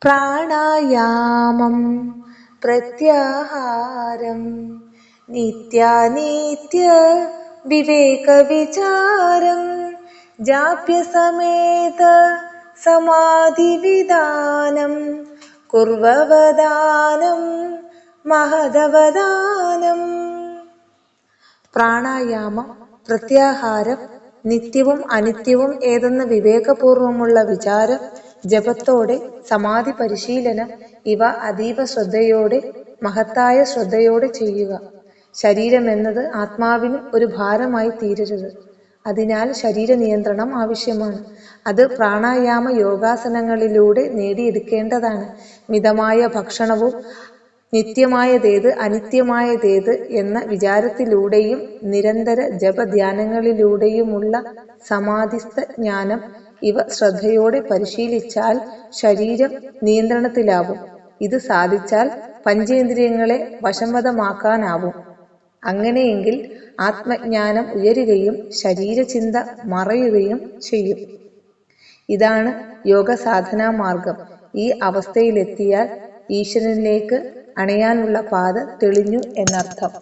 പ്രാണായാമം പ്രത്യാഹാരം നിത്യാനിത്യ വിവേക വിചാരം ജാപ്യസമേത സമാധി വിധാനം കുർവവദാനം മഹദവദാനം. പ്രാണായാമം, പ്രത്യാഹാരം, നിത്യവും അനിത്യവും ഏതെന്ന് വിവേകപൂർവമുള്ള വിചാരം, ജപത്തോടെ, സമാധി പരിശീലനം ഇവ അതീവ ശ്രദ്ധയോടെ, മഹത്തായ ശ്രദ്ധയോടെ ചെയ്യുക. ശരീരമെന്നത് ആത്മാവിന് ഒരു ഭാരമായി തീരരുത്. അതിനാൽ ശരീര നിയന്ത്രണം ആവശ്യമാണ്. അത് പ്രാണായാമ യോഗാസനങ്ങളിലൂടെ നേടിയെടുക്കേണ്ടതാണ്. മിതമായ ഭക്ഷണവും നിത്യമായതേത് അനിത്യമായതേത് എന്ന വിചാരത്തിലൂടെയും നിരന്തര ജപധ്യാനങ്ങളിലൂടെയുമുള്ള സമാധിസ്ഥ ജ്ഞാനം ഇവ ശ്രദ്ധയോടെ പരിശീലിച്ചാൽ ശരീരം നിയന്ത്രണത്തിലാവും. ഇത് സാധിച്ചാൽ പഞ്ചേന്ദ്രിയങ്ങളെ വശംവദമാക്കാനാവും. അങ്ങനെയെങ്കിൽ ആത്മജ്ഞാനം ഉയരുകയും ശരീരചിന്ത മറയുകയും ചെയ്യും. ഇതാണ് യോഗസാധനാ മാർഗം. ഈ അവസ്ഥയിലെത്തിയാൽ ഈശ്വരനിലേക്ക് അണയാനുള്ള പാത തെളിഞ്ഞു എന്നർത്ഥം.